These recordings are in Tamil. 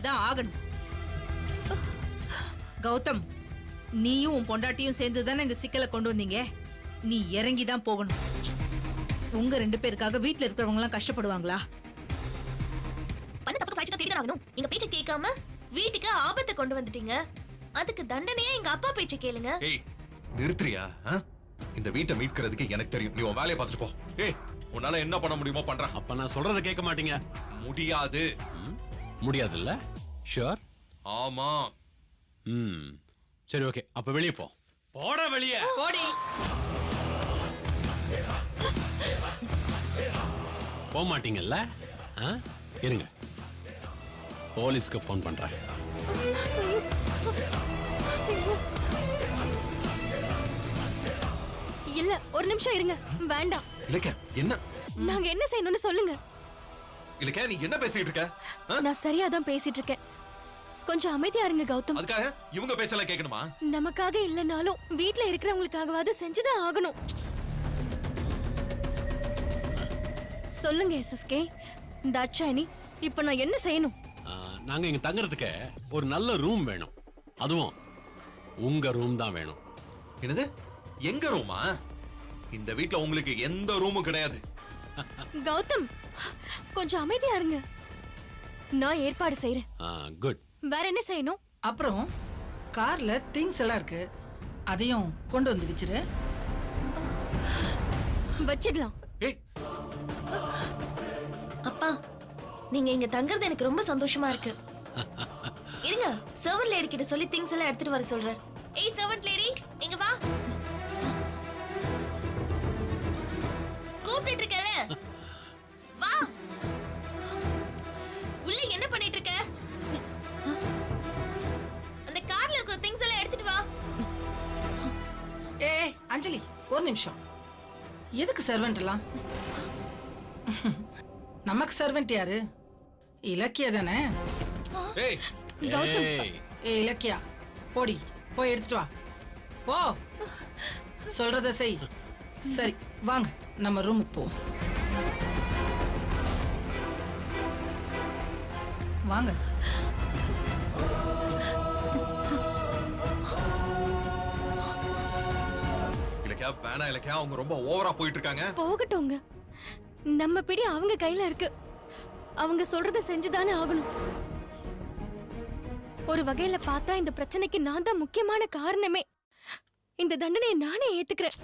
தான் ஆகணும். கௌதம், நீயும் உன் பொண்டாட்டியும் சேர்ந்து தானே இந்த சிக்கலை கொண்டு வந்தீங்க. நீ இறங்கி தான் போகணும். உங்க 2 பேருக்காக வீட்டுல இருக்கிறவங்க எல்லாம் கஷ்டப்படுவாங்களா? பண்ண தப்பு பழிச்சு தேடி தான் ஆகணும். எங்க பேச்ச கேட்காம வீட்டுக்கு ஆபத்தை கொண்டு வந்துட்டீங்க. அதுக்கு தண்டனையா எங்க அப்பா பேச்ச கேளுங்க. ஏய், நிறுத்துறியா? இந்த வீட்டை மீட்கிறதுக்கு எனக்கு தெரியும். நீ உன் வேலையை பார்த்துட்டு போ. ஏய், உன்னால என்ன பண்ண முடியுமோ பண்றேன். அப்ப நான் சொல்றத கேட்க மாட்டீங்க. முடியாது. முடியாதுல்ல? ஷூர்? ஆமா. சரி, ஓகே. அப்ப வெளியே போ. போட வெளியே. போடி. போக மாட்டீங்கல்ல? இருங்க, போலீஸ்க்கு போன் பண்றேன். இல்ல, ஒரு நிமிஷம் இருங்க. வேண்டாம். இலக்கிய, என்ன? நாங்க என்ன செய்யணும்னு சொல்லுங்க. இலக்கிய, நீ என்ன பேசிட்டு இருக்க? நான் சரியா தான் பேசிட்டு இருக்கேன். கொஞ்சம் அமைதியா இருங்க கௌதம். அதுக்காக இவங்க பேச்செல்லாம் கேட்கணுமா? நமக்காக இல்லனாலும் வீட்ல இருக்கிறவங்களுக்காகவாது செஞ்சுதான் ஆகணும். சொல்லுங்க எஸ்எஸ்கே, தாட்சாயணி, இப்ப நான் என்ன செய்யணும்? நாங்க இங்க தங்குறதுக்கு ஒரு நல்ல ரூம் வேணும். அதுவும் உங்க ரூம் தான் வேணும். என்னது? எங்க ரூமா? இந்த வீட்ல உங்களுக்கு எந்த ரூமும் கிடையாது. கௌதம், கொஞ்சம் அமைதியா இருங்க. நான் ஏற்பாடு செய்யறேன். குட். வேற என்ன செய்யணும்? அப்புறம் கார்ல திங்ஸ் எல்லாம் இருக்கு, அதையும் கொண்டு வந்து வச்சிரு. வச்சிடலாம். ஏய், அப்பா, நீங்க இங்க தங்குறது எனக்கு ரொம்ப சந்தோஷமா இருக்கு. இருங்க, சர்வன்ட் லேடி கிட்ட சொல்லி திங்ஸ் எல்லாம் எடுத்துட்டு வர சொல்றேன். ஏய் சர்வன்ட் லேடி, இங்க வா. கூப்பிட்டு இருக்கல, வா. உள்ள என்ன பண்ணிட்டு இருக்க? அந்த கார்ல இருக்கிற திங்ஸ் எல்லாம் எடுத்துட்டு வா. ஏய் அஞ்சலி, ஒரு நிமிஷம். எதுக்கு சர்வெண்ட் எல்லாம்? நமக்கு சர்வெண்ட் யாரு? இலக்கியா தானே? ஏய், ஏய் இலக்கியா, போடி, போய் எடுத்துட்டு வா. போ, சொல்றத செய். சரி, வாங்க நம்ம ரூமுக்கு போ. வாங்க. இலக்கியா, வேணா இலக்கியா, அவங்க ரொம்ப ஓவரா போயிட்டு இருக்காங்க. போகட்டும்ங்க, நம்ம பிடி அவங்க கையில இருக்கு. அவங்க சொல்றத செஞ்சுதானே ஆகணும். ஒரு வகையில பார்த்தா இந்த பிரச்சனைக்கு நான் தான் முக்கியமான காரணமே. இந்த தண்டனையை நானே ஏத்துக்கிறேன்.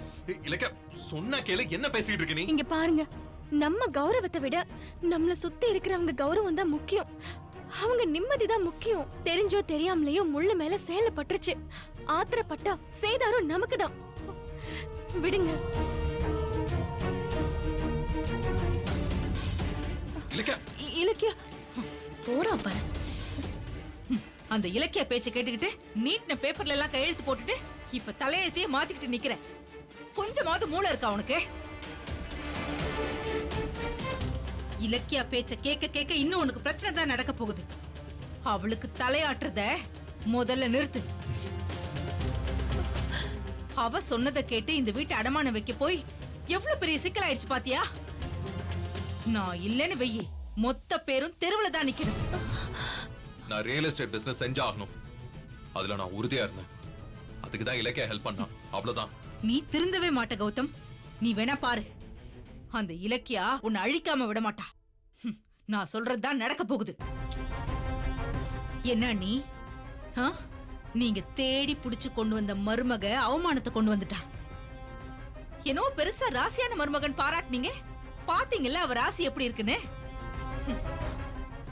இலக்கியா, சொன்ன கேளு. என்ன பேசிட்டு இருக்க நீ? இங்க பாருங்க, நம்ம கௌரவத்தை விட நம்மள சுத்தி இருக்கிறவங்க கௌரவம் தான் முக்கியம். அவங்க நிம்மதி தான் முக்கியம். தெரிஞ்சோ தெரியாமலையோ முள்ளு மேல சேலை பட்டுருச்சு. ஆத்திரப்பட்டா சேதாரம் நமக்கு தான். விடுங்க. இலக்கியா, போடா பாரு. அந்த இலக்கிய பேச்ச கேட்டுக்கிட்டு நீட்ன பேப்பர்ல எல்லாம் கையெழுத்து போட்டுட்டு இப்ப தலையெழுத்தையே மாத்திக்கிட்டு நிக்கிற. கொஞ்சமாவது மூளை இருக்கா உனக்கு? இலக்கியா பேச்ச கேட்க கேட்க இன்னும் உனக்கு பிரச்சனை தான் நடக்க போகுது. அவளுக்கு தலையாட்டுறத முதல்ல நிறுத்து. அவ சொன்னதை கேட்டு இந்த வீட்டை அடமானம் வைக்க போய் எவ்வளவு பெரிய சிக்கல் ஆயிடுச்சு பாத்தியா? நான் இல்லன்னு வெயி, மொத்த பேரும் தெருவுல தான் நிக்கிறேன். நான் ரியல் எஸ்டேட் பிசினஸ் செஞ்சாகணும். அதுல நான் உறுதியா இருந்தேன். அதுக்கு தான் இலக்கியா ஹெல்ப் பண்ணா. அவ்வளவுதான். நீ திருந்தவே மாட்ட கௌதம். நீ வேணா பாரு, அந்த இலக்கியா உன்னை அழிக்காம விட மாட்டா. நான் சொல்றதுதான் நடக்க போகுது. என்ன நீ? நீங்க தேடி புடிச்சு கொண்டு வந்த மருமக அவமானத்தை கொண்டு வந்துட்டா. என்னோ பெருசா ராசியான மருமகன் பாராட்டினீங்க. பாத்தீங்கல்ல அவ ராசி எப்படி இருக்குன்னு?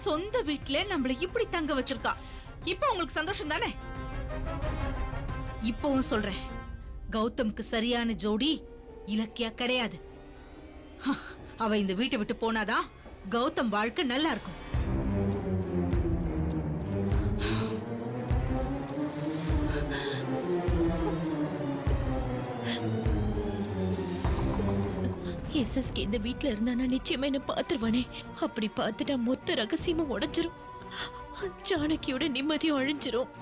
சொந்த வீட்டுல நம்மள இப்படி தங்க வச்சிருக்கா. இப்ப உங்களுக்கு சந்தோஷம் தானே? இப்பவும் சொல்றேன், கௌதம்க்கு சரியான ஜோடி இலக்கியா கிடையாது. அவ இந்த வீட்டை விட்டு போனாதான் கௌதம் வாழ்க்கை நல்லா இருக்கும். எஸ்எஸ்கே இந்த வீட்ல இருந்தானா நிச்சயமா என்ன பாத்துருவானே. அப்படி பார்த்துட்டா மொத்த ரகசியமும் உடைஞ்சிரும். ஜானகியோட நிம்மதியும் அழிஞ்சிரும்.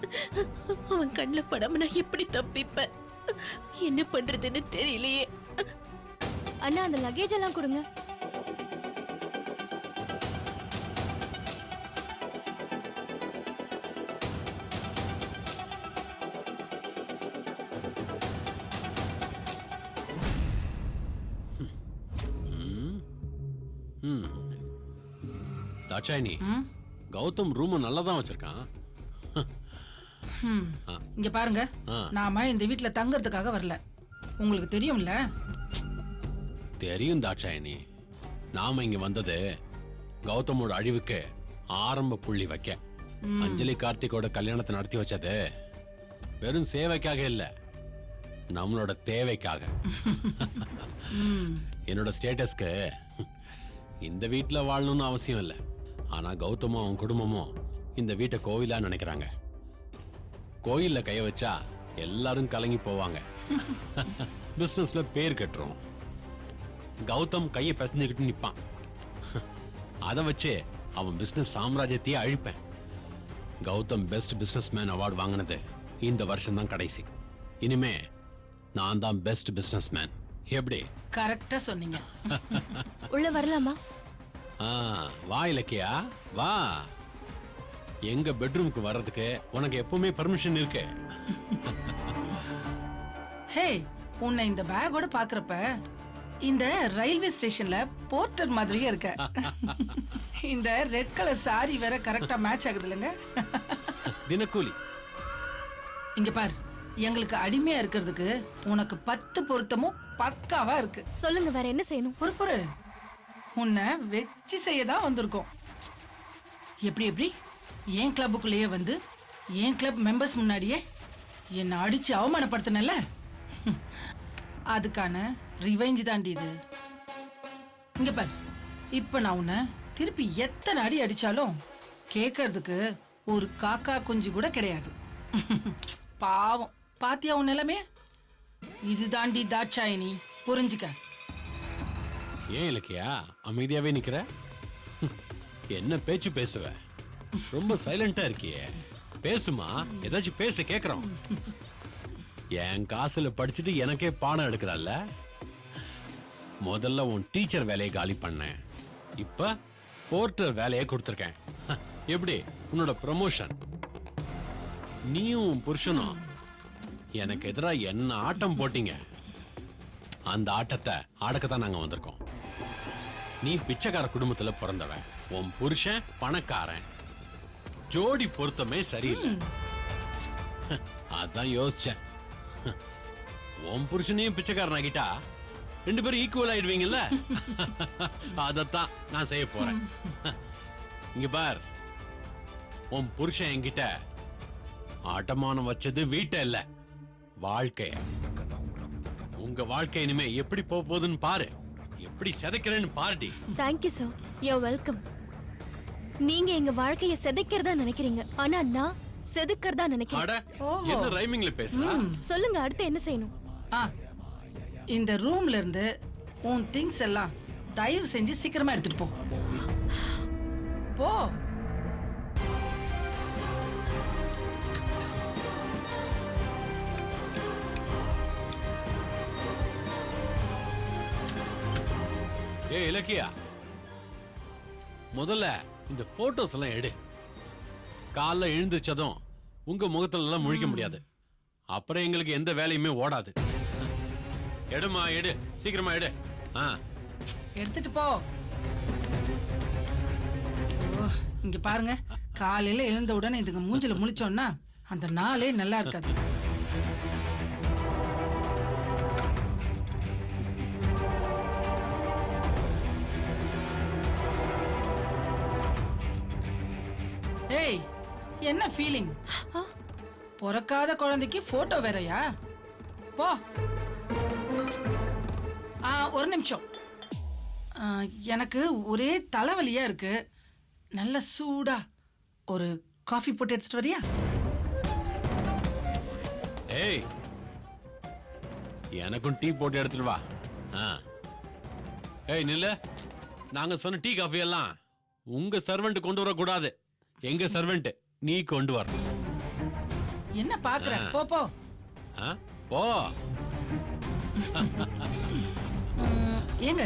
அவன் கண்ணுல படாம நான் எப்படி தப்பிப்பேன்? என்ன பண்றதுன்னு தெரியலையே. அண்ணா, அந்த லக்கேஜ் எல்லாம் கொடுங்க. ம் தாட்சாயினி ம்? கௌதம் ரூம் நல்லா தான் வச்சிருக்கான். ம். இங்க பாருங்க, ஆ. நாம இந்த வீட்ல தங்கறதுக்காக வரல. உங்களுக்கு தெரியும்ல. தெரியும் தாட்சாயினி, நாம இங்க வந்தது கௌதமோட அழிவுக்கு ஆரம்ப புள்ளி வைக்க. அஞ்சலி கார்த்திகோட கல்யாணத்தை நடத்தி வச்சது வெறும் சேவைக்காக இல்ல, நம்மளோட தேவைக்காக. என்னோட ஸ்டேட்டஸ்க்கு இந்த வீட்ல வாழணும்னு அவசியம் இல்லை. ஆனா கௌதமும் அவன் குடும்பமும் இந்த வீட்டை கோயிலா நினைக்கிறாங்க. கோயில்ல கைய வச்சா எல்லாரும் கலங்கி போவாங்க. பிசினஸ்ல பேர் கட்டுறோம். கௌதம் கையை பிசைஞ்சுக்கிட்டு நிப்பான். அதை வச்சு அவன் பிசினஸ் சாம்ராஜ்யத்தையே அழிப்பேன். Gautam best businessman award வாங்கினது இந்த வருஷம் தான் கடைசி. இனிமே நான் தான் பெஸ்ட் பிசினஸ் மேன். எப்படி? கரெக்டா சொன்னீங்க. உள்ள வரலாமா? ஆ, வா இலக்கியா வா. எங்க பெட்ரூமுக்கு வர்றதுக்கு உனக்கு எப்பவுமே பர்மிஷன் இருக்கு. ஹே, உன்னை இந்த பேக்கோட பாக்குறப்ப இந்த ரயில்வே ஸ்டேஷன்ல போர்ட்டர் மாதிரியே இருக்க. இந்த ரெட் கலர் சாரி வேற கரெக்டா மேட்ச் ஆகுது இல்லைங்க? தினக்கூலி. இங்க பார், எங்களுக்கு அடிமையா இருக்கிறதுக்கு உனக்கு 10 பொருத்தமும் பக்காவா இருக்கு. சொல்லுங்க, வேற என்ன செய்யணும்? பொறுப்புரு, உன்னை வெச்சு செய்ய தான் வந்திருக்கோம். எப்படி என் கிளப்புக்குள்ளேயே வந்து என் கிளப் மெம்பர்ஸ் முன்னாடியே என்னை அடிச்சு அவமானப்படுத்தினல, அதுக்கான ரிவெஞ்ச் தாண்டி இது. இங்க பார், இப்ப நான் உன்னை திருப்பி எத்தனை அடி அடிச்சாலும் கேட்கறதுக்கு ஒரு காக்கா குஞ்சு கூட கிடையாது. பாவம், பாத்தியா உன் நிலைமே? இது தாண்டி தாட்சாயினி, புரிஞ்சுக்க. ஏன் இலக்கியா அமைதியாவே நிக்கிற? என்ன பேச்சு பேசுவ? ரொம்ப சைலண்டா இருக்கியே. பேசுமா, ஏதாச்சும் பேச கேக்குறோம். என் காசுல படிச்சுட்டு எனக்கே பாடம் எடுக்கிறல்ல. முதல்ல உன் டீச்சர் வேலையை காலி பண்ணேன், இப்ப போர்ட்டர் வேலையை கொடுத்துருக்கேன். எப்படி உன்னோட ப்ரமோஷன்? நீயும் உன் புருஷனும் எனக்கு எதிரா என்ன ஆட்டம் போட்டீங்க. அந்த ஆட்டத்தை ஆடக்கத்தான் நாங்க வந்திருக்கோம். நீ பிச்சைக்கார குடும்பத்துல பிறந்தவன், உன் புருஷன் பணக்காரன். ஜோடி பொருத்தமே சரியில்லை. அதான் யோசிச்சேன், உன் புருஷனையும் பிச்சைக்காரன் ஆகிட்டா 2 பேரும் ஈக்குவல் ஆயிடுவீங்கல்ல. அதத்தான் நான் செய்ய போறேன். இங்க பார், உன் புருஷன் என்கிட்ட அடமானம் வச்சது வீட்டை இல்ல, வாழ்க்கைய. உங்க வாழ்க்கை இனிமே எப்படி போகுதுன்னு பாரு, எப்படி சிதைக்கிறேன்னு பாருடி. Thank you sir, you welcome. நீங்க எங்க வாழ்க்கைய சிதைக்கிறதா நினைக்கிறீங்க, ஆனா நான் செதுக்கிறதா நினைக்கிறேன். அட, ஓஹோ. என்ன ரைமிங்ல பேசுறா? சொல்லுங்க, அடுத்து என்ன செய்யணும்? ஆ, இந்த ரூம்ல இருந்து உன் திங்ஸ் எல்லாம் தயவு செஞ்சு சீக்கிரமா எடுத்துட்டு போ. போ. ஏய் இலக்கியா, முதல்ல இந்த போட்டோஸ் எல்லாம் எடு. காலைல எழுந்திருச்சதும் உங்க முகத்துல எல்லாம் முழிக்க முடியாது, அப்புறம் எங்களுக்கு எந்த வேலையுமே ஓடாது. எடுமா, எடு, சீக்கிரமா எடு. ஆ, எடுத்துட்டு போ. ஓ, இங்க பாருங்க, காலையில எழுந்த உடனே இதுக்கு மூஞ்சில முழிச்சோம்னா அந்த நாளே நல்லா இருக்காது. ஏய், என்ன ஃபீலிங்? பிறக்காத குழந்தைக்கு போட்டோ வேறயா? போ. ஒரு நிமிஷம், எனக்கு ஒரே தலைவலியா இருக்கு. நல்ல சூடா ஒரு காஃபி போட்டு எடுத்துட்டு வரியா? ஏய், எனக்கும் டீ போட்டு எடுத்துட்டு வா. ஆ. ஏய் நில்ல, நாங்க சொன்ன டீ காஃபி எல்லாம் உங்க சர்வெண்ட் கொண்டு வரக்கூடாது, எங்க சர்வெண்ட் நீ கொண்டு வரணும். என்ன பாக்குற? போ போ. ஆ, போ. ஏங்க,